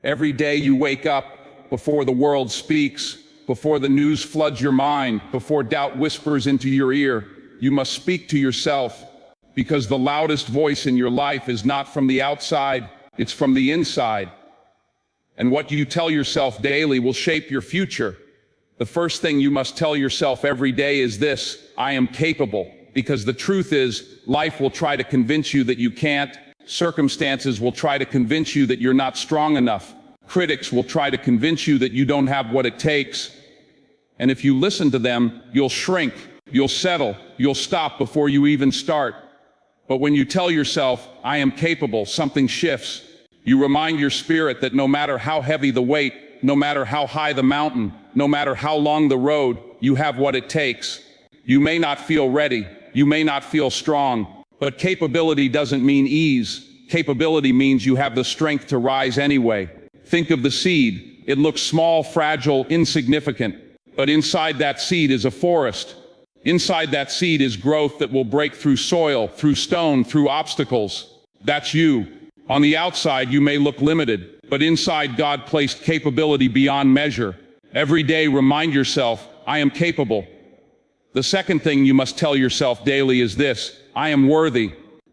Every day you wake up, before the world speaks, before the news floods your mind, before doubt whispers into your ear, you must speak to yourself, because the loudest voice in your life is not from the outside, it's from the inside. And what you tell yourself daily will shape your future. The first thing you must tell yourself every day is this: I am capable. Because the truth is, life will try to convince you that you can't. Circumstances will try to convince you that you're not strong enough. Critics will try to convince you that you don't have what it takes. And if you listen to them, you'll shrink, you'll settle, you'll stop before you even start. But when you tell yourself, I am capable, something shifts. You remind your spirit that no matter how heavy the weight, no matter how high the mountain, no matter how long the road, you have what it takes. You may not feel ready, you may not feel strong, but capability doesn't mean ease. Capability means you have the strength to rise anyway. Think of the seed. It looks small, fragile, insignificant, but inside that seed is a forest. Inside that seed is growth that will break through soil, through stone, through obstacles. That's you. On the outside, you may look limited, but inside God placed capability beyond measure. Every day, remind yourself, I am capable. The second thing you must tell yourself daily is this: I am worthy.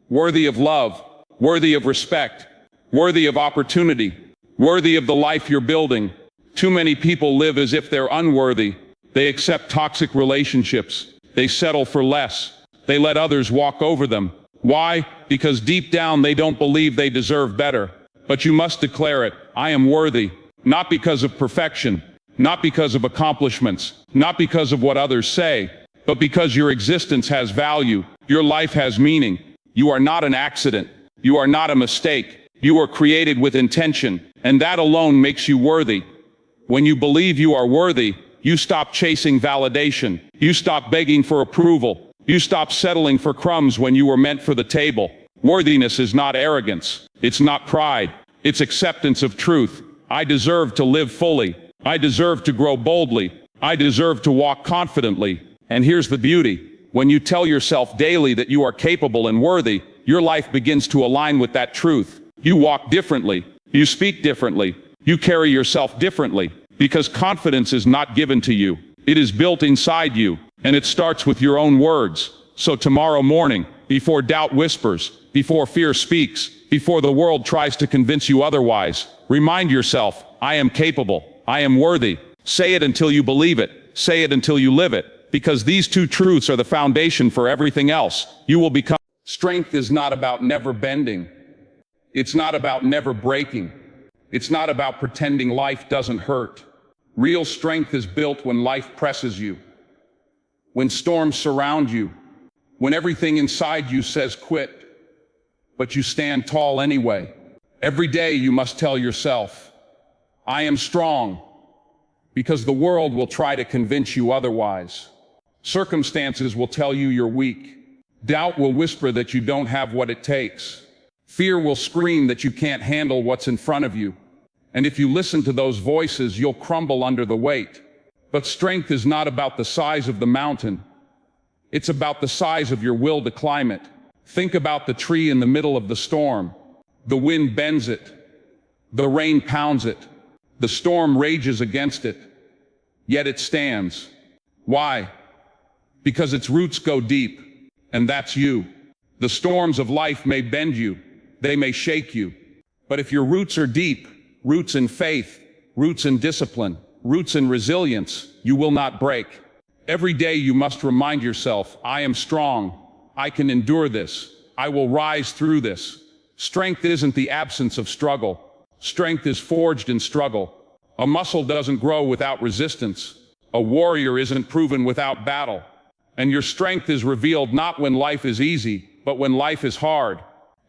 Worthy of love, worthy of respect, worthy of opportunity, worthy of the life you're building. Too many people live as if they're unworthy. They accept toxic relationships. They settle for less. They let others walk over them. Why? Because deep down they don't believe they deserve better. But you must declare it: I am worthy. Not because of perfection, not because of accomplishments, not because of what others say, but because your existence has value. Your life has meaning. You are not an accident. You are not a mistake. You are created with intention, and that alone makes you worthy. When you believe you are worthy, you stop chasing validation. You stop begging for approval. You stop settling for crumbs when you were meant for the table. Worthiness is not arrogance. It's not pride. It's acceptance of truth. I deserve to live fully. I deserve to grow boldly. I deserve to walk confidently. And here's the beauty. When you tell yourself daily that you are capable and worthy, your life begins to align with that truth. You walk differently. You speak differently. You carry yourself differently. Because confidence is not given to you. It is built inside you. And it starts with your own words. So tomorrow morning, before doubt whispers, before fear speaks, before the world tries to convince you otherwise, remind yourself, I am capable. I am worthy. Say it until you believe it. Say it until you live it. Because these two truths are the foundation for everything else. You will become. Strength is not about never bending. It's not about never breaking. It's not about pretending life doesn't hurt. Real strength is built when life presses you, when storms surround you, when everything inside you says quit, but you stand tall anyway. Every day you must tell yourself, I am strong, because the world will try to convince you otherwise. Circumstances will tell you you're weak. Doubt will whisper that you don't have what it takes. Fear will scream that you can't handle what's in front of you. And if you listen to those voices, you'll crumble under the weight. But strength is not about the size of the mountain. It's about the size of your will to climb it. Think about the tree in the middle of the storm. The wind bends it. The rain pounds it. The storm rages against it. Yet it stands. Why? Because its roots go deep, and that's you. The storms of life may bend you, they may shake you, but if your roots are deep, roots in faith, roots in discipline, roots in resilience, you will not break. Every day you must remind yourself, I am strong, I can endure this, I will rise through this. Strength isn't the absence of struggle. Strength is forged in struggle. A muscle doesn't grow without resistance. A warrior isn't proven without battle. And your strength is revealed not when life is easy, but when life is hard.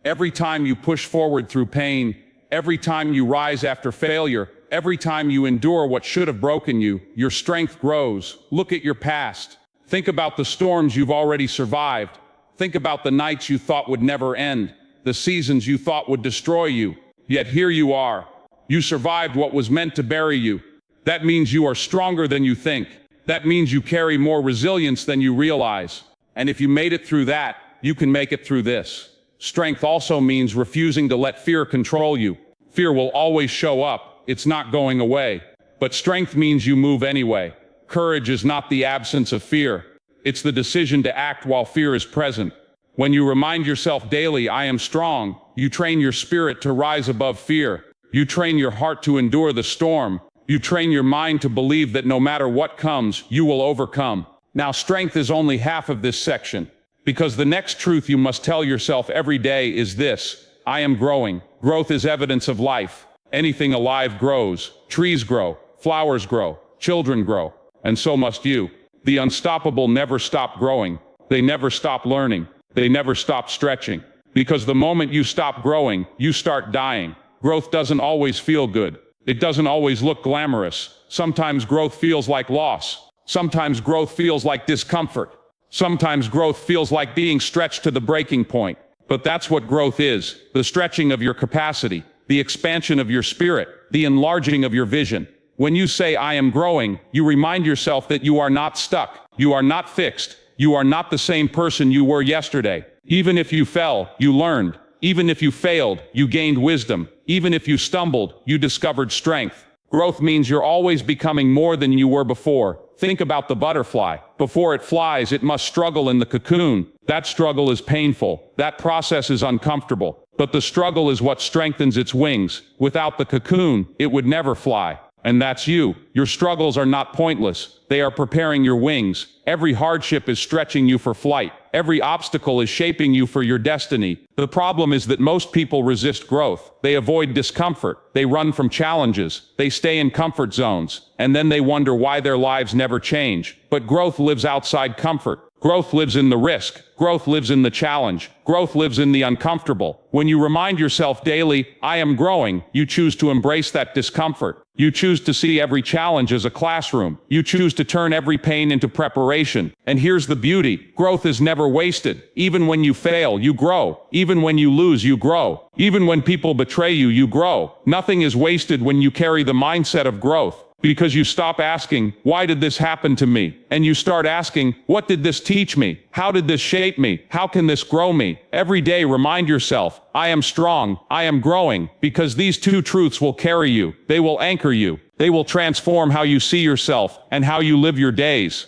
Every time you push forward through pain, every time you rise after failure, every time you endure what should have broken you, your strength grows. Look at your past. Think about the storms you've already survived. Think about the nights you thought would never end, the seasons you thought would destroy you. Yet here you are. You survived what was meant to bury you. That means you are stronger than you think. That means you carry more resilience than you realize. And if you made it through that, you can make it through this. Strength also means refusing to let fear control you. Fear will always show up. It's not going away. But strength means you move anyway. Courage is not the absence of fear. It's the decision to act while fear is present. When you remind yourself daily, I am strong, you train your spirit to rise above fear. You train your heart to endure the storm. You train your mind to believe that no matter what comes, you will overcome. Now, strength is only half of this section, because the next truth you must tell yourself every day is this: I am growing. Growth is evidence of life. Anything alive grows. Trees grow, flowers grow, children grow, and so must you. The unstoppable never stop growing. They never stop learning. They never stop stretching. Because the moment you stop growing, you start dying. Growth doesn't always feel good. It doesn't always look glamorous. Sometimes growth feels like loss. Sometimes growth feels like discomfort. Sometimes growth feels like being stretched to the breaking point. But that's what growth is: the stretching of your capacity, the expansion of your spirit, the enlarging of your vision. When you say, I am growing, you remind yourself that you are not stuck. You are not fixed. You are not the same person you were yesterday. Even if you fell, you learned. Even if you failed, you gained wisdom. Even if you stumbled, you discovered strength. Growth means you're always becoming more than you were before. Think about the butterfly. Before it flies, it must struggle in the cocoon. That struggle is painful. That process is uncomfortable. But the struggle is what strengthens its wings. Without the cocoon, it would never fly. And that's you. Your struggles are not pointless. They are preparing your wings. Every hardship is stretching you for flight. Every obstacle is shaping you for your destiny. The problem is that most people resist growth. They avoid discomfort. They run from challenges. They stay in comfort zones. And then they wonder why their lives never change. But growth lives outside comfort. Growth lives in the risk. Growth lives in the challenge. Growth lives in the uncomfortable. When you remind yourself daily, I am growing, you choose to embrace that discomfort. You choose to see every challenge as a classroom. You choose to turn every pain into preparation. And here's the beauty: growth is never wasted. Even when you fail, you grow. Even when you lose, you grow. Even when people betray you, you grow. Nothing is wasted when you carry the mindset of growth. Because you stop asking, why did this happen to me? And you start asking, what did this teach me? How did this shape me? How can this grow me? Every day remind yourself, I am strong, I am growing, because these two truths will carry you. They will anchor you. They will transform how you see yourself and how you live your days.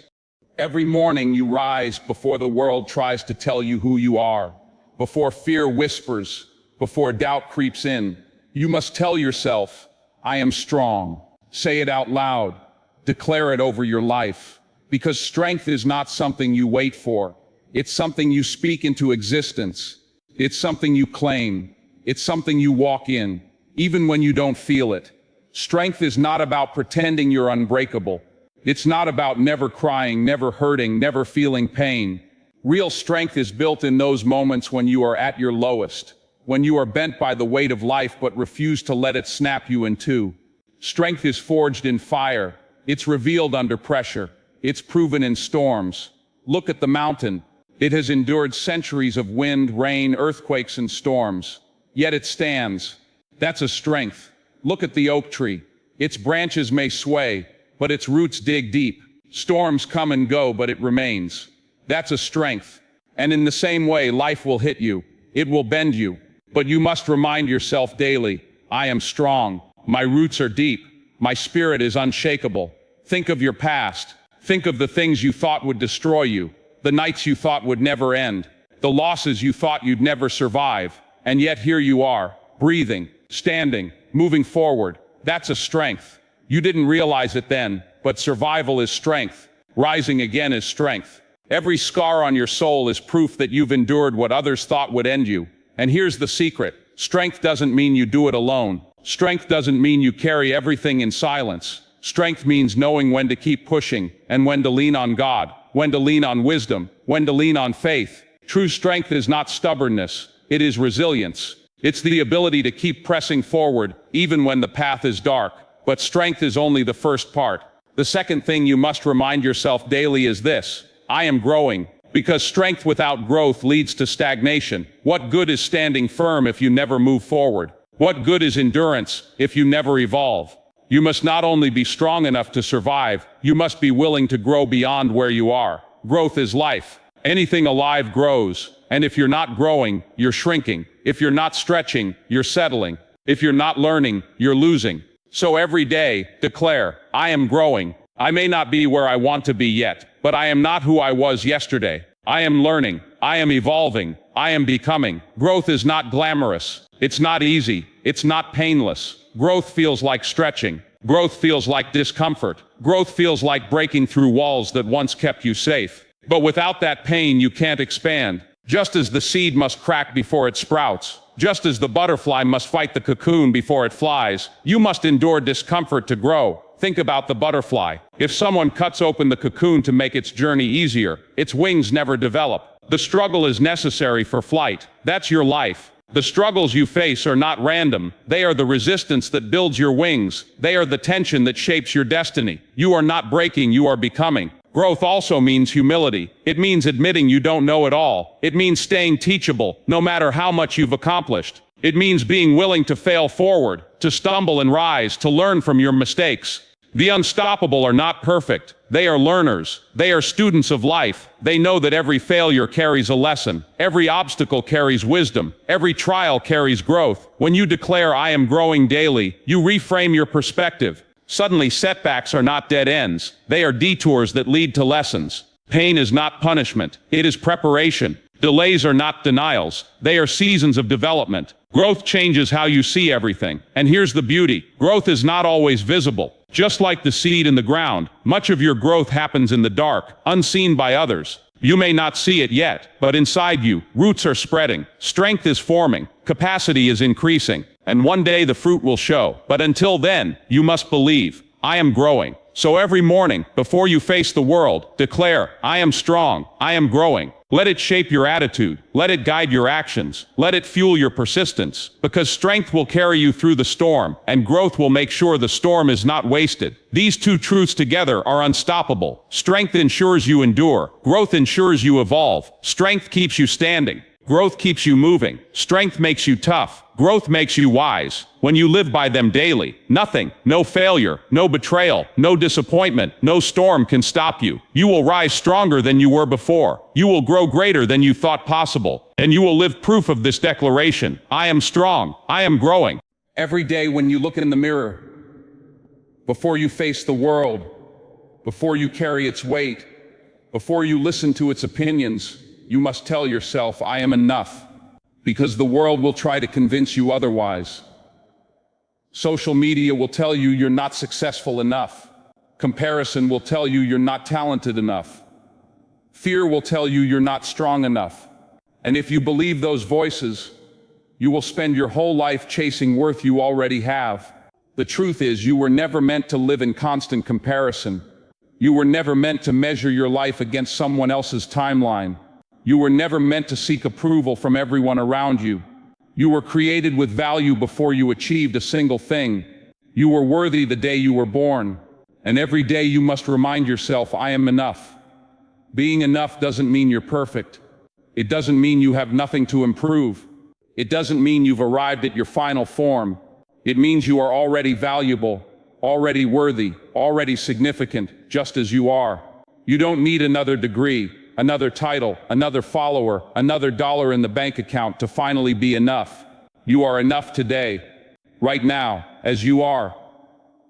Every morning you rise before the world tries to tell you who you are, before fear whispers, before doubt creeps in. You must tell yourself, I am strong. Say it out loud. Declare it over your life. Because strength is not something you wait for. It's something you speak into existence. It's something you claim. It's something you walk in, even when you don't feel it. Strength is not about pretending you're unbreakable. It's not about never crying, never hurting, never feeling pain. Real strength is built in those moments when you are at your lowest, when you are bent by the weight of life but refuse to let it snap you in two. Strength is forged in fire. It's revealed under pressure. It's proven in storms. Look at the mountain. It has endured centuries of wind, rain, earthquakes, and storms. Yet it stands. That's a strength. Look at the oak tree. Its branches may sway, but its roots dig deep. Storms come and go, but it remains. That's a strength. And in the same way, life will hit you. It will bend you. But you must remind yourself daily, I am strong. My roots are deep. My spirit is unshakable. Think of your past. Think of the things you thought would destroy you, the nights you thought would never end, the losses you thought you'd never survive. And yet here you are, breathing, standing, moving forward. That's a strength. You didn't realize it then, but survival is strength. Rising again is strength. Every scar on your soul is proof that you've endured what others thought would end you. And here's the secret. Strength doesn't mean you do it alone. Strength doesn't mean you carry everything in silence. Strength means knowing when to keep pushing and when to lean on God, when to lean on wisdom, when to lean on faith. True strength is not stubbornness. It is resilience. It's the ability to keep pressing forward even when the path is dark. But strength is only the first part. The second thing you must remind yourself daily is this: I am growing. Because strength without growth leads to stagnation. What good is standing firm if you never move forward? What good is endurance if you never evolve? You must not only be strong enough to survive, you must be willing to grow beyond where you are. Growth is life. Anything alive grows. And if you're not growing, you're shrinking. If you're not stretching, you're settling. If you're not learning, you're losing. So every day, declare, I am growing. I may not be where I want to be yet, but I am not who I was yesterday. I am learning. I am evolving. I am becoming. Growth is not glamorous. It's not easy. It's not painless. Growth feels like stretching. Growth feels like discomfort. Growth feels like breaking through walls that once kept you safe. But without that pain, you can't expand. Just as the seed must crack before it sprouts, just as the butterfly must fight the cocoon before it flies, you must endure discomfort to grow. Think about the butterfly. If someone cuts open the cocoon to make its journey easier, its wings never develop. The struggle is necessary for flight. That's your life. The struggles you face are not random. They are the resistance that builds your wings. They are the tension that shapes your destiny. You are not breaking, you are becoming. Growth also means humility. It means admitting you don't know it all. It means staying teachable, no matter how much you've accomplished. It means being willing to fail forward, to stumble and rise, to learn from your mistakes. The unstoppable are not perfect. They are learners. They are students of life. They know that every failure carries a lesson. Every obstacle carries wisdom. Every trial carries growth. When you declare, I am growing daily, you reframe your perspective. Suddenly, setbacks are not dead ends. They are detours that lead to lessons. Pain is not punishment. It is preparation. Delays are not denials. They are seasons of development. Growth changes how you see everything. And here's the beauty. Growth is not always visible. Just like the seed in the ground, much of your growth happens in the dark, unseen by others. You may not see it yet, but inside you, roots are spreading, strength is forming, capacity is increasing, and one day the fruit will show. But until then, you must believe, I am growing. So every morning, before you face the world, declare, I am strong, I am growing. Let it shape your attitude. Let it guide your actions. Let it fuel your persistence. Because strength will carry you through the storm, and growth will make sure the storm is not wasted. These two truths together are unstoppable. Strength ensures you endure. Growth ensures you evolve. Strength keeps you standing. Growth keeps you moving. Strength makes you tough. Growth makes you wise. When you live by them daily, nothing, no failure, no betrayal, no disappointment, no storm can stop you. You will rise stronger than you were before. You will grow greater than you thought possible. And you will live proof of this declaration. I am strong. I am growing. Every day when you look in the mirror, before you face the world, before you carry its weight, before you listen to its opinions, you must tell yourself, I am enough. Because the world will try to convince you otherwise. Social media will tell you you're not successful enough. Comparison will tell you you're not talented enough. Fear will tell you you're not strong enough. And if you believe those voices, you will spend your whole life chasing worth you already have. The truth is, you were never meant to live in constant comparison. You were never meant to measure your life against someone else's timeline. You were never meant to seek approval from everyone around you. You were created with value before you achieved a single thing. You were worthy the day you were born. And every day you must remind yourself, I am enough. Being enough doesn't mean you're perfect. It doesn't mean you have nothing to improve. It doesn't mean you've arrived at your final form. It means you are already valuable, already worthy, already significant, just as you are. You don't need another degree, another title, another follower, another dollar in the bank account to finally be enough. You are enough today, right now, as you are.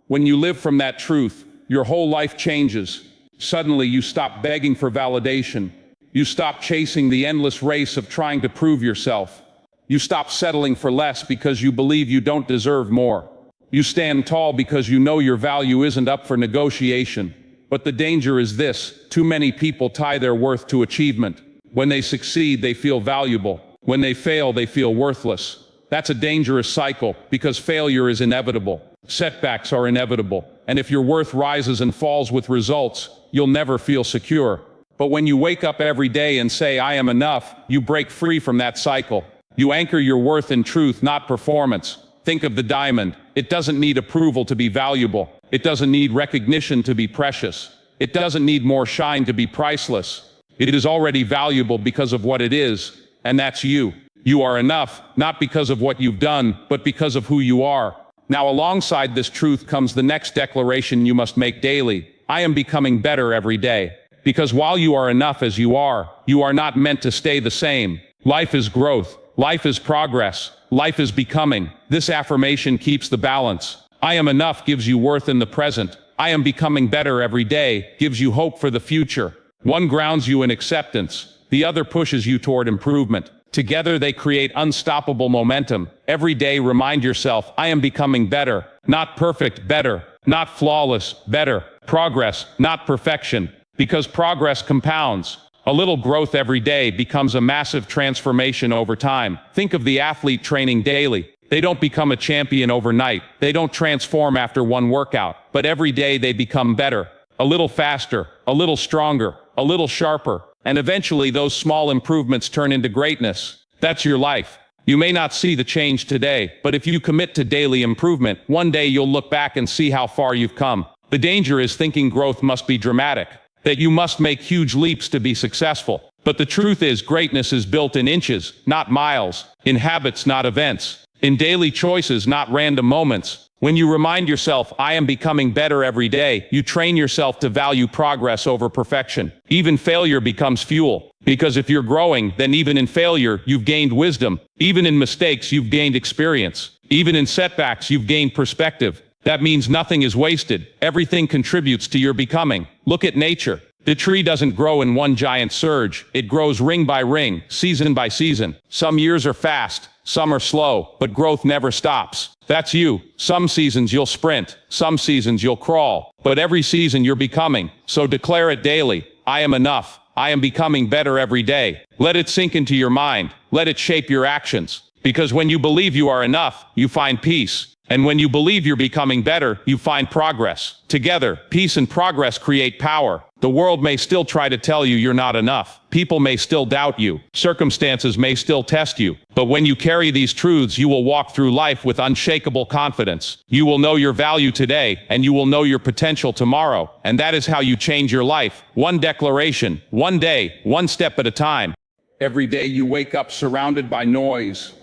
When you live from that truth, your whole life changes. Suddenly you stop begging for validation. You stop chasing the endless race of trying to prove yourself. You stop settling for less because you believe you don't deserve more. You stand tall because you know your value isn't up for negotiation. But the danger is this: too many people tie their worth to achievement. When they succeed, they feel valuable. When they fail, they feel worthless. That's a dangerous cycle, because failure is inevitable. Setbacks are inevitable. And if your worth rises and falls with results, you'll never feel secure. But when you wake up every day and say, I am enough, you break free from that cycle. You anchor your worth in truth, not performance. Think of the diamond. It doesn't need approval to be valuable. It doesn't need recognition to be precious. It doesn't need more shine to be priceless. It is already valuable because of what it is, and that's you. You are enough, not because of what you've done, but because of who you are. Now, alongside this truth comes the next declaration you must make daily. I am becoming better every day. Because while you are enough as you are not meant to stay the same. Life is growth. Life is progress. Life is becoming. This affirmation keeps the balance. I am enough gives you worth in the present. I am becoming better every day gives you hope for the future. One grounds you in acceptance. The other pushes you toward improvement. Together they create unstoppable momentum. Every day remind yourself, I am becoming better. Not perfect, better. Not flawless, better. Progress, not perfection. Because progress compounds. A little growth every day becomes a massive transformation over time. Think of the athlete training daily. They don't become a champion overnight. They don't transform after one workout. But every day they become better. A little faster, a little stronger, a little sharper. And eventually those small improvements turn into greatness. That's your life. You may not see the change today, but if you commit to daily improvement, one day you'll look back and see how far you've come. The danger is thinking growth must be dramatic, that you must make huge leaps to be successful. But the truth is greatness is built in inches, not miles, in habits, not events, in daily choices, not random moments. When you remind yourself, I am becoming better every day, you train yourself to value progress over perfection. Even failure becomes fuel. Because if you're growing, then even in failure, you've gained wisdom. Even in mistakes, you've gained experience. Even in setbacks, you've gained perspective. That means nothing is wasted. Everything contributes to your becoming. Look at nature. The tree doesn't grow in one giant surge. It grows ring by ring, season by season. Some years are fast, some are slow, but growth never stops. That's you. Some seasons you'll sprint, some seasons you'll crawl, but every season you're becoming. So declare it daily. I am enough. I am becoming better every day. Let it sink into your mind. Let it shape your actions. Because when you believe you are enough, you find peace. And when you believe you're becoming better, you find progress. Together, peace and progress create power. The world may still try to tell you you're not enough. People may still doubt you. Circumstances may still test you. But when you carry these truths, you will walk through life with unshakable confidence. You will know your value today, and you will know your potential tomorrow. And that is how you change your life. One declaration, one day, one step at a time. Every day you wake up surrounded by noise.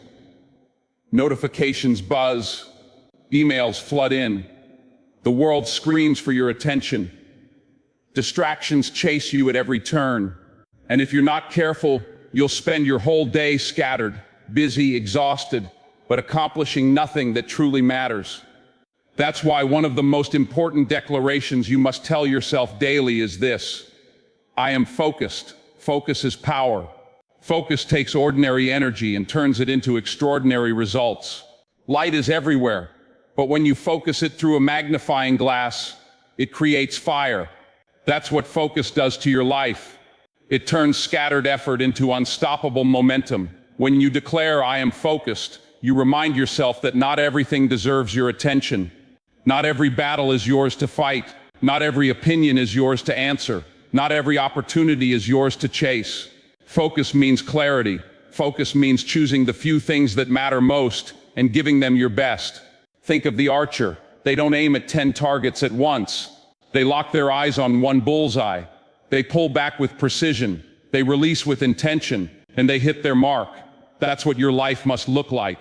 Notifications buzz. Emails flood in. The world screams for your attention. Distractions chase you at every turn. And if you're not careful, you'll spend your whole day scattered, busy, exhausted, but accomplishing nothing that truly matters. That's why one of the most important declarations you must tell yourself daily is this: I am focused. Focus is power. Focus takes ordinary energy and turns it into extraordinary results. Light is everywhere. But when you focus it through a magnifying glass, it creates fire. That's what focus does to your life. It turns scattered effort into unstoppable momentum. When you declare, I am focused, you remind yourself that not everything deserves your attention. Not every battle is yours to fight. Not every opinion is yours to answer. Not every opportunity is yours to chase. Focus means clarity. Focus means choosing the few things that matter most and giving them your best. Think of the archer. They don't aim at 10 targets at once. They lock their eyes on one bullseye. They pull back with precision. They release with intention, and they hit their mark. That's what your life must look like.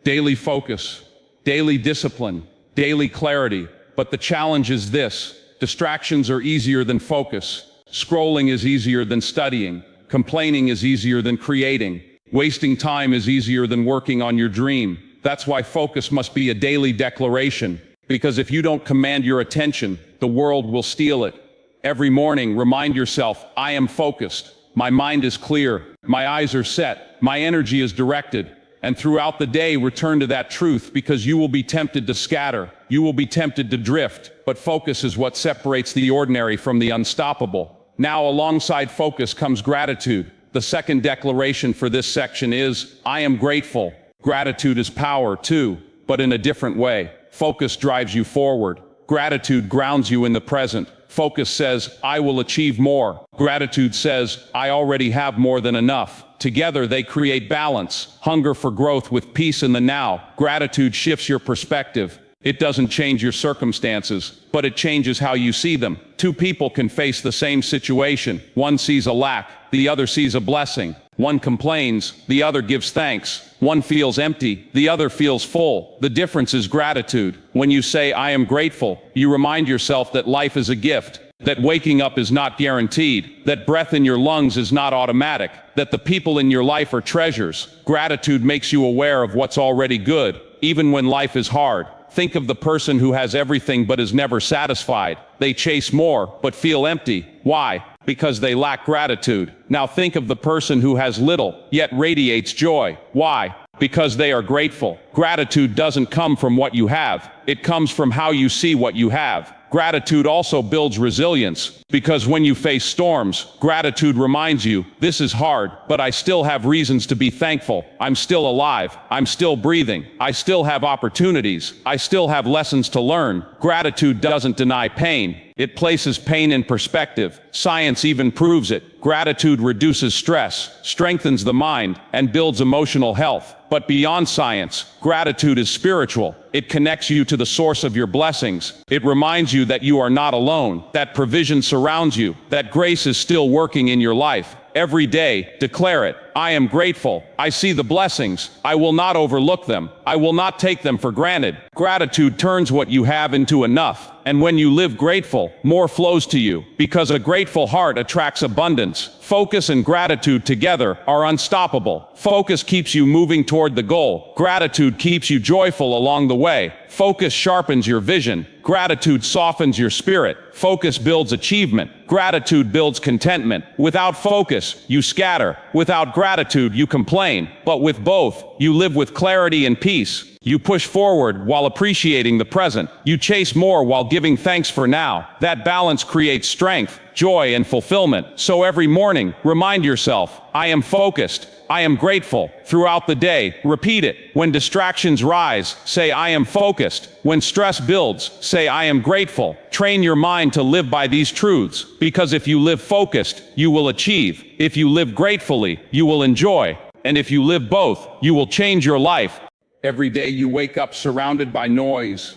Daily focus, daily discipline, daily clarity. But the challenge is this: distractions are easier than focus. Scrolling is easier than studying. Complaining is easier than creating. Wasting time is easier than working on your dream. That's why focus must be a daily declaration. Because if you don't command your attention, the world will steal it. Every morning, remind yourself, I am focused. My mind is clear. My eyes are set. My energy is directed. And throughout the day, return to that truth, because you will be tempted to scatter. You will be tempted to drift. But focus is what separates the ordinary from the unstoppable. Now, alongside focus comes gratitude. The second declaration for this section is, I am grateful. Gratitude is power too, but in a different way. Focus drives you forward. Gratitude grounds you in the present. Focus says, I will achieve more. Gratitude says, I already have more than enough. Together they create balance, hunger for growth with peace in the now. Gratitude shifts your perspective. It doesn't change your circumstances, but it changes how you see them. Two people can face the same situation. One sees a lack, the other sees a blessing. One complains, the other gives thanks. One feels empty, the other feels full. The difference is gratitude. When you say, I am grateful, you remind yourself that life is a gift. that waking up is not guaranteed, that breath in your lungs is not automatic, that the people in your life are treasures. Gratitude makes you aware of what's already good, even when life is hard. Think of the person who has everything but is never satisfied. They chase more, but feel empty. Why? Because they lack gratitude. Now think of the person who has little, yet radiates joy. Why? Because they are grateful. Gratitude doesn't come from what you have. It comes from how you see what you have. Gratitude also builds resilience, because when you face storms, gratitude reminds you, this is hard, but I still have reasons to be thankful. I'm still alive. I'm still breathing. I still have opportunities. I still have lessons to learn. Gratitude doesn't deny pain. It places pain in perspective. Science even proves it. Gratitude reduces stress, strengthens the mind, and builds emotional health. But beyond science, gratitude is spiritual. It connects you to the source of your blessings. It reminds you that you are not alone, that provision surrounds you, that grace is still working in your life. Every day, declare it. I am grateful. I see the blessings. I will not overlook them. I will not take them for granted. Gratitude turns what you have into enough. And when you live grateful, more flows to you, because a grateful heart attracts abundance. Focus and gratitude together are unstoppable. Focus keeps you moving toward the goal. Gratitude keeps you joyful along the way. Focus sharpens your vision. Gratitude softens your spirit. Focus builds achievement. Gratitude builds contentment. Without focus, you scatter. Without gratitude, you complain. But with both, you live with clarity and peace. You push forward while appreciating the present. You chase more while giving thanks for now. That balance creates strength, joy, and fulfillment. So every morning, remind yourself, I am focused. I am grateful. Throughout the day, repeat it. When distractions rise, say I am focused. When stress builds, say I am grateful. Train your mind to live by these truths, because if you live focused, you will achieve. If you live gratefully, you will enjoy. And if you live both, you will change your life. Every day you wake up surrounded by noise.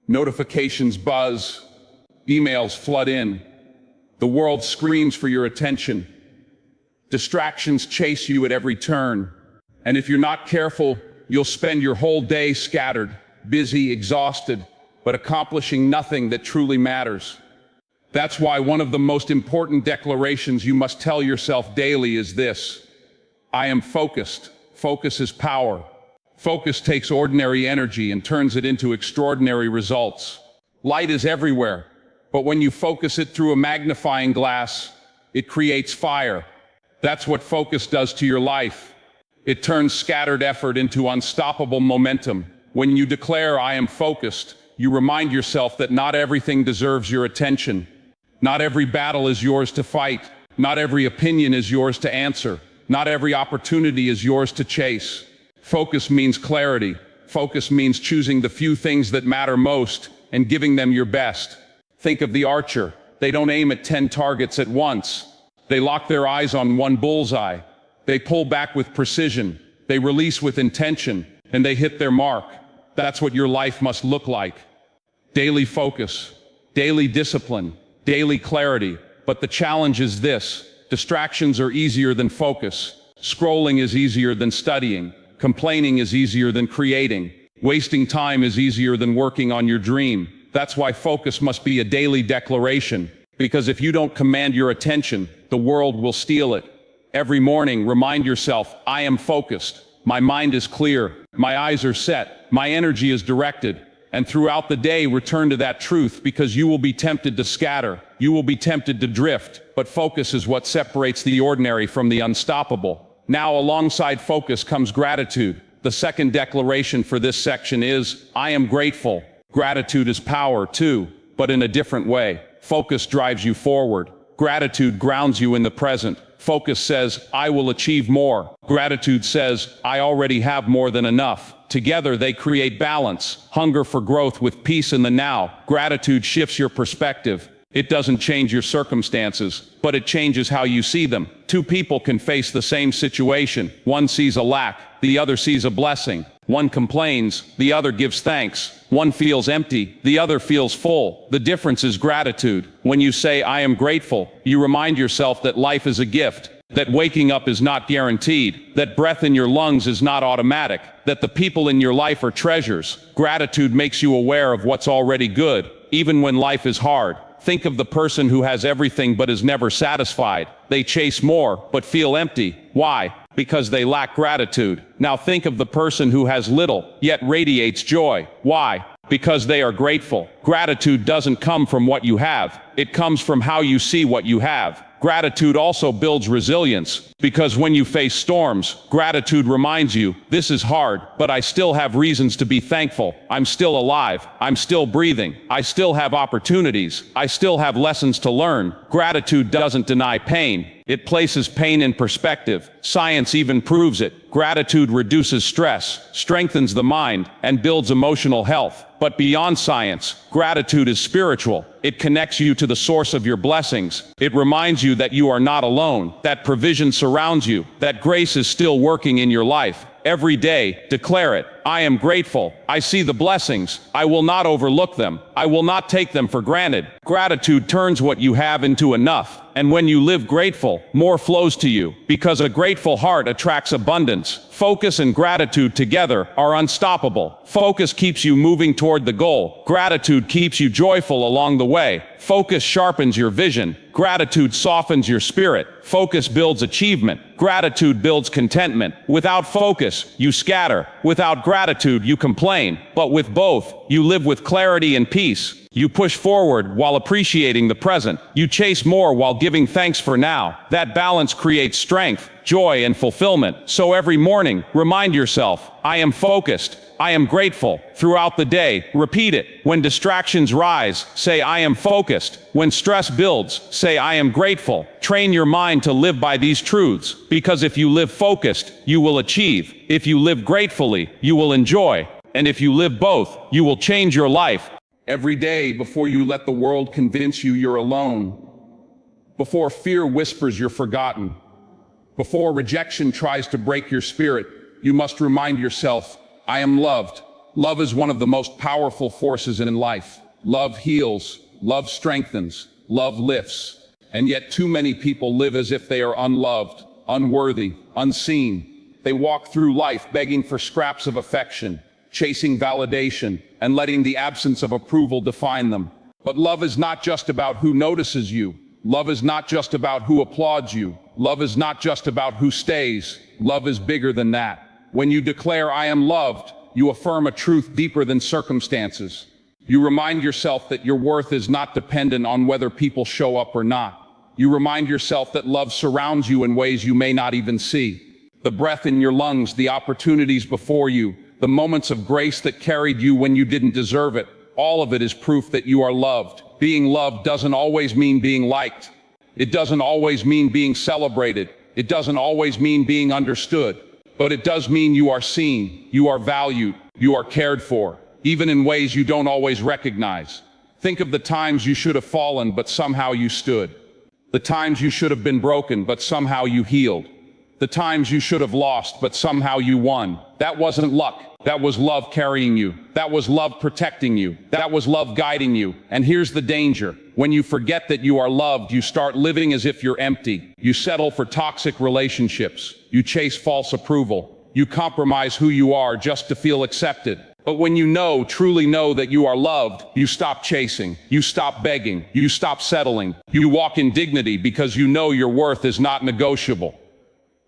Notifications buzz. Emails flood in. The world screams for your attention. Distractions chase you at every turn. And if you're not careful, you'll spend your whole day scattered, busy, exhausted, but accomplishing nothing that truly matters. That's why one of the most important declarations you must tell yourself daily is this: I am focused. Focus is power. Focus takes ordinary energy and turns it into extraordinary results. Light is everywhere, but when you focus it through a magnifying glass, it creates fire. That's what focus does to your life. It turns scattered effort into unstoppable momentum. When you declare, I am focused, you remind yourself that not everything deserves your attention. Not every battle is yours to fight. Not every opinion is yours to answer. Not every opportunity is yours to chase. Focus means clarity. Focus means choosing the few things that matter most and giving them your best. Think of the archer. They don't aim at 10 targets at once. They lock their eyes on one bullseye. They pull back with precision. They release with intention, and they hit their mark. That's what your life must look like. Daily focus, daily discipline, daily clarity. But the challenge is this: distractions are easier than focus. Scrolling is easier than studying. Complaining is easier than creating. Wasting time is easier than working on your dream. That's why focus must be a daily declaration. Because if you don't command your attention, the world will steal it. Every morning, remind yourself, I am focused. My mind is clear. My eyes are set. My energy is directed. And throughout the day, return to that truth, because you will be tempted to scatter. You will be tempted to drift. But focus is what separates the ordinary from the unstoppable. Now, alongside focus comes gratitude. The second declaration for this section is, I am grateful. Gratitude is power too, but in a different way. Focus drives you forward. Gratitude grounds you in the present. Focus says, I will achieve more. Gratitude says, I already have more than enough. Together they create balance, hunger for growth with peace in the now. Gratitude shifts your perspective. It doesn't change your circumstances, but it changes how you see them. Two people can face the same situation. One sees a lack, the other sees a blessing. One complains, the other gives thanks. One feels empty, the other feels full. The difference is gratitude. When you say, I am grateful, you remind yourself that life is a gift, that waking up is not guaranteed, that breath in your lungs is not automatic, that the people in your life are treasures. Gratitude makes you aware of what's already good, even when life is hard. Think of the person who has everything but is never satisfied. They chase more, but feel empty. Why? Because they lack gratitude. Now think of the person who has little, yet radiates joy. Why? Because they are grateful. Gratitude doesn't come from what you have. It comes from how you see what you have. Gratitude also builds resilience, because when you face storms, gratitude reminds you, this is hard, but I still have reasons to be thankful. I'm still alive. I'm still breathing. I still have opportunities. I still have lessons to learn. Gratitude doesn't deny pain. It places pain in perspective. Science even proves it. Gratitude reduces stress, strengthens the mind, and builds emotional health. But beyond science, gratitude is spiritual. It connects you to the source of your blessings. It reminds you that you are not alone, that provision surrounds you, that grace is still working in your life. Every day, declare it. I am grateful. I see the blessings. I will not overlook them. I will not take them for granted. Gratitude turns what you have into enough. And when you live grateful, more flows to you, because a grateful heart attracts abundance. Focus and gratitude together are unstoppable. Focus keeps you moving toward the goal. Gratitude keeps you joyful along the way. Focus sharpens your vision. Gratitude softens your spirit. Focus builds achievement. Gratitude builds contentment. Without focus, you scatter. Without gratitude, you complain. But with both, you live with clarity and peace. You push forward while appreciating the present. You chase more while giving thanks for now. That balance creates strength, joy, and fulfillment. So every morning, remind yourself, I am focused. I am grateful. Throughout the day, repeat it. When distractions rise, say I am focused. When stress builds, say I am grateful. Train your mind to live by these truths, because if you live focused, you will achieve. If you live gratefully, you will enjoy. And if you live both, you will change your life. Every day, before you let the world convince you you're alone, before fear whispers you're forgotten, before rejection tries to break your spirit, you must remind yourself, I am loved. Love is one of the most powerful forces in life. Love heals, love strengthens, love lifts. And yet too many people live as if they are unloved, unworthy, unseen. They walk through life begging for scraps of affection, chasing validation, and letting the absence of approval define them. But love is not just about who notices you. Love is not just about who applauds you. Love is not just about who stays. Love is bigger than that. When you declare, I am loved, you affirm a truth deeper than circumstances. You remind yourself that your worth is not dependent on whether people show up or not. You remind yourself that love surrounds you in ways you may not even see. The breath in your lungs, the opportunities before you, the moments of grace that carried you when you didn't deserve it, all of it is proof that you are loved. Being loved doesn't always mean being liked. It doesn't always mean being celebrated. It doesn't always mean being understood. But it does mean you are seen, you are valued, you are cared for, even in ways you don't always recognize. Think of the times you should have fallen, but somehow you stood. The times you should have been broken, but somehow you healed. The times you should have lost, but somehow you won. That wasn't luck. That was love carrying you. That was love protecting you. That was love guiding you. And here's the danger. When you forget that you are loved, you start living as if you're empty. You settle for toxic relationships. You chase false approval. You compromise who you are just to feel accepted. But when you know, truly know that you are loved, you stop chasing. You stop begging. You stop settling. You walk in dignity because you know your worth is not negotiable.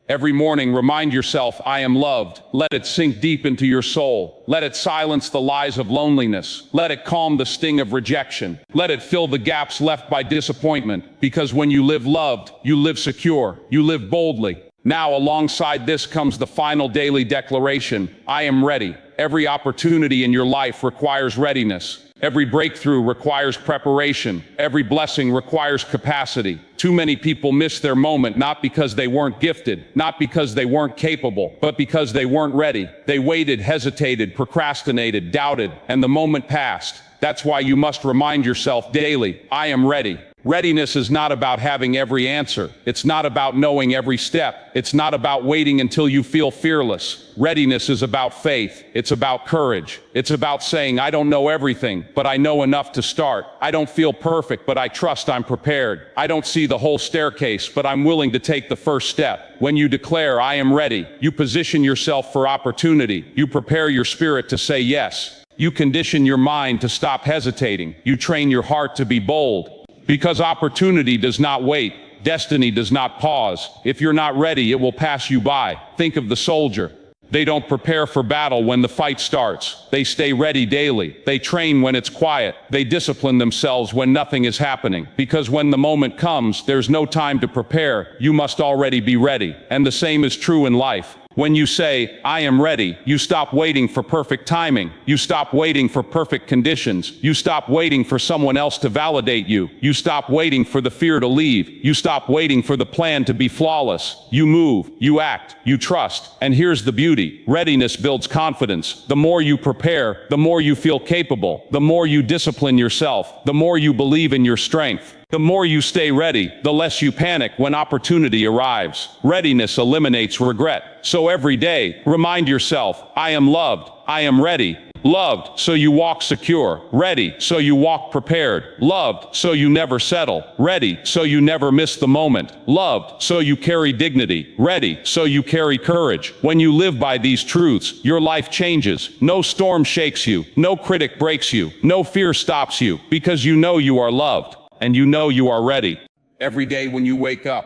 Every morning, remind yourself, I am loved. Let it sink deep into your soul. Let it silence the lies of loneliness. Let it calm the sting of rejection. Let it fill the gaps left by disappointment. Because when you live loved, you live secure. You live boldly. Now, alongside this comes the final daily declaration. I am ready. Every opportunity in your life requires readiness. Every breakthrough requires preparation. Every blessing requires capacity. Too many people miss their moment not because they weren't gifted, not because they weren't capable, but because they weren't ready. They waited, hesitated, procrastinated, doubted, and the moment passed. That's why you must remind yourself daily, I am ready. Readiness is not about having every answer. It's not about knowing every step. It's not about waiting until you feel fearless. Readiness is about faith. It's about courage. It's about saying, I don't know everything, but I know enough to start. I don't feel perfect, but I trust I'm prepared. I don't see the whole staircase, but I'm willing to take the first step. When you declare, I am ready, you position yourself for opportunity. You prepare your spirit to say yes. You condition your mind to stop hesitating. You train your heart to be bold. Because opportunity does not wait. Destiny does not pause. If you're not ready, it will pass you by. Think of the soldier. They don't prepare for battle when the fight starts. They stay ready daily. They train when it's quiet. They discipline themselves when nothing is happening. Because when the moment comes, there's no time to prepare. You must already be ready. And the same is true in life. When you say, I am ready, you stop waiting for perfect timing. You stop waiting for perfect conditions. You stop waiting for someone else to validate you. You stop waiting for the fear to leave. You stop waiting for the plan to be flawless. You move, you act, you trust. And here's the beauty. Readiness builds confidence. The more you prepare, the more you feel capable. The more you discipline yourself, the more you believe in your strength. The more you stay ready, the less you panic when opportunity arrives. Readiness eliminates regret. So every day, remind yourself, I am loved, I am ready. Loved, so you walk secure. Ready, so you walk prepared. Loved, so you never settle. Ready, so you never miss the moment. Loved, so you carry dignity. Ready, so you carry courage. When you live by these truths, your life changes. No storm shakes you. No critic breaks you. No fear stops you, because you know you are loved. And you know you are ready. Every day when you wake up,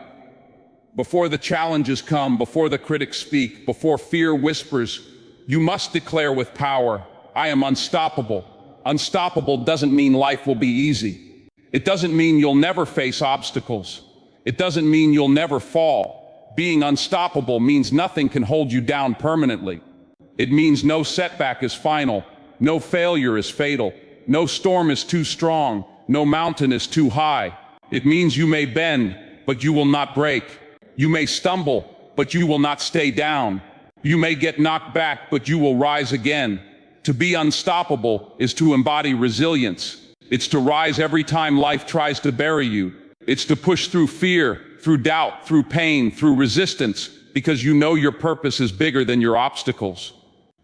before the challenges come, before the critics speak, before fear whispers, you must declare with power, I am unstoppable. Unstoppable doesn't mean life will be easy. It doesn't mean you'll never face obstacles. It doesn't mean you'll never fall. Being unstoppable means nothing can hold you down permanently. It means no setback is final, no failure is fatal, no storm is too strong, no mountain is too high. It means you may bend, but you will not break. You may stumble, but you will not stay down. You may get knocked back, but you will rise again. To be unstoppable is to embody resilience. It's to rise every time life tries to bury you. It's to push through fear, through doubt, through pain, through resistance, because you know your purpose is bigger than your obstacles.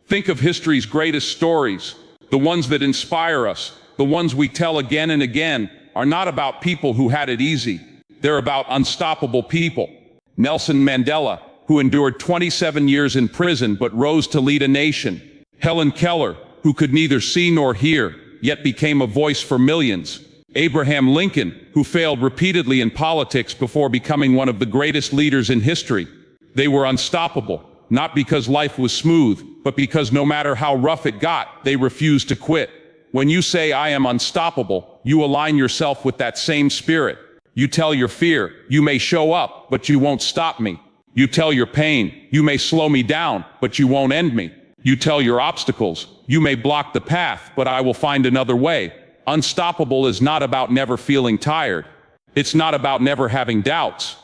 Think of history's greatest stories, the ones that inspire us. The ones we tell again and again are not about people who had it easy. They're about unstoppable people. Nelson Mandela, who endured 27 years in prison but rose to lead a nation. Helen Keller, who could neither see nor hear, yet became a voice for millions. Abraham Lincoln, who failed repeatedly in politics before becoming one of the greatest leaders in history. They were unstoppable, not because life was smooth, but because no matter how rough it got, they refused to quit. When you say, I am unstoppable, you align yourself with that same spirit. You tell your fear, you may show up, but you won't stop me. You tell your pain, you may slow me down, but you won't end me. You tell your obstacles, you may block the path, but I will find another way. Unstoppable is not about never feeling tired. It's not about never having doubts.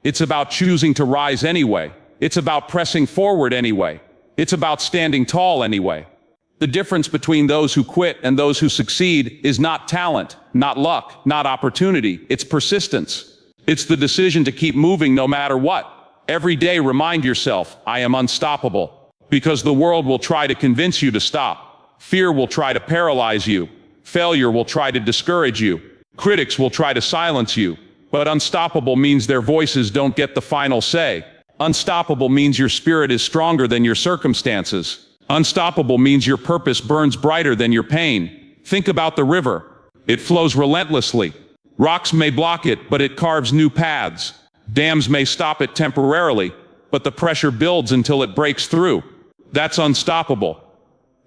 It's about choosing to rise anyway. It's about pressing forward anyway. It's about standing tall anyway. The difference between those who quit and those who succeed is not talent, not luck, not opportunity. It's persistence. It's the decision to keep moving no matter what. Every day remind yourself, I am unstoppable. Because the world will try to convince you to stop. Fear will try to paralyze you. Failure will try to discourage you. Critics will try to silence you. But unstoppable means their voices don't get the final say. Unstoppable means your spirit is stronger than your circumstances. Unstoppable means your purpose burns brighter than your pain. Think about the river. It flows relentlessly. Rocks may block it, but it carves new paths. Dams may stop it temporarily, but the pressure builds until it breaks through. That's unstoppable.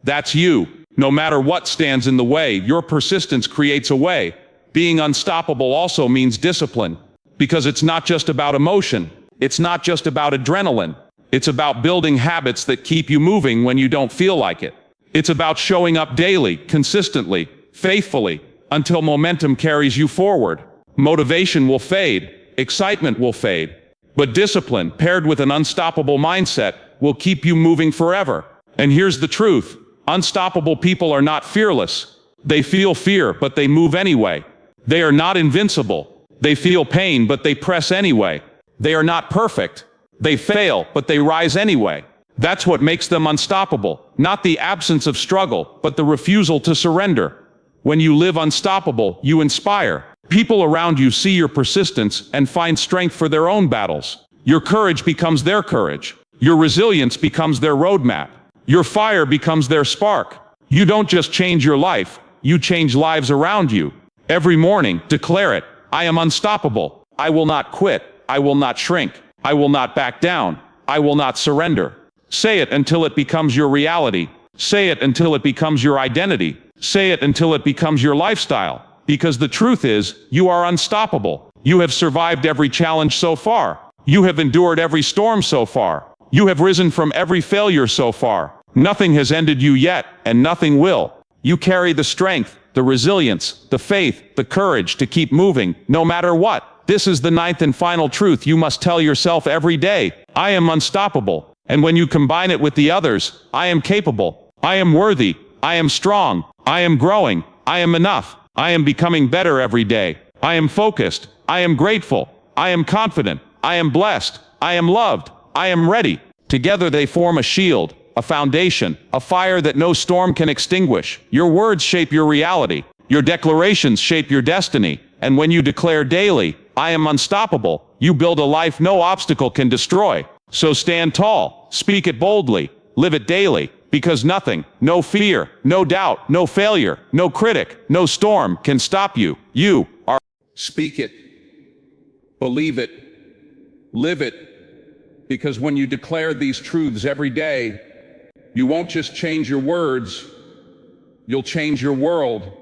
That's you. No matter what stands in the way, your persistence creates a way. Being unstoppable also means discipline, because it's not just about emotion. It's not just about adrenaline. It's about building habits that keep you moving when you don't feel like it. It's about showing up daily, consistently, faithfully, until momentum carries you forward. Motivation will fade, excitement will fade, but discipline, paired with an unstoppable mindset, will keep you moving forever. And here's the truth. Unstoppable people are not fearless. They feel fear, but they move anyway. They are not invincible. They feel pain, but they press anyway. They are not perfect. They fail, but they rise anyway. That's what makes them unstoppable. Not the absence of struggle, but the refusal to surrender. When you live unstoppable, you inspire. People around you see your persistence and find strength for their own battles. Your courage becomes their courage. Your resilience becomes their roadmap. Your fire becomes their spark. You don't just change your life, you change lives around you. Every morning, declare it. I am unstoppable. I will not quit. I will not shrink. I will not back down. I will not surrender. Say it until it becomes your reality. Say it until it becomes your identity. Say it until it becomes your lifestyle. Because the truth is, you are unstoppable. You have survived every challenge so far. You have endured every storm so far. You have risen from every failure so far. Nothing has ended you yet, and nothing will. You carry the strength, the resilience, the faith, the courage to keep moving, no matter what. This is the ninth and final truth you must tell yourself every day. I am unstoppable. And when you combine it with the others, I am capable. I am worthy. I am strong. I am growing. I am enough. I am becoming better every day. I am focused. I am grateful. I am confident. I am blessed. I am loved. I am ready. Together they form a shield, a foundation, a fire that no storm can extinguish. Your words shape your reality. Your declarations shape your destiny. And when you declare daily, I am unstoppable, you build a life no obstacle can destroy. So stand tall, speak it boldly, live it daily, because nothing, no fear, no doubt, no failure, no critic, no storm can stop you. You are. Speak it. Believe it. Live it. Because when you declare these truths every day, you won't just change your words, you'll change your world.